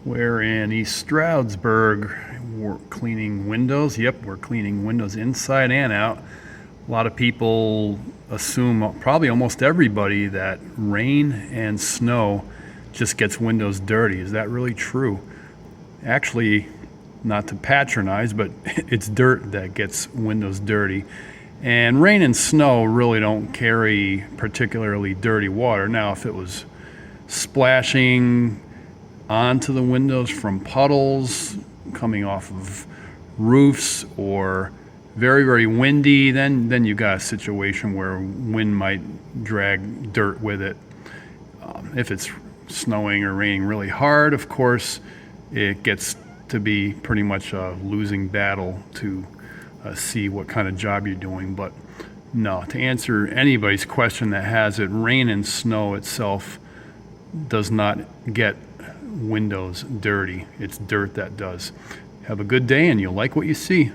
We're in East Stroudsbug. We're cleaning windows. Yep, we're cleaning windows inside and out. A lot of people assume, probably almost everybody, that rain and snow just gets windows dirty. Is that really true? Actually, not to patronize, but it's dirt that gets windows dirty. And rain and snow really don't carry particularly dirty water. Now, if it was splashing onto the windows from puddles coming off of roofs, or very, very windy, then you got a situation where wind might drag dirt with it. If it's snowing or raining really hard, of course, it gets to be pretty much a losing battle to see what kind of job you're doing. But no, to answer anybody's question that has it, rain and snow itself does not get windows dirty. It's dirt that does. Have a good day, and you'll like what you see.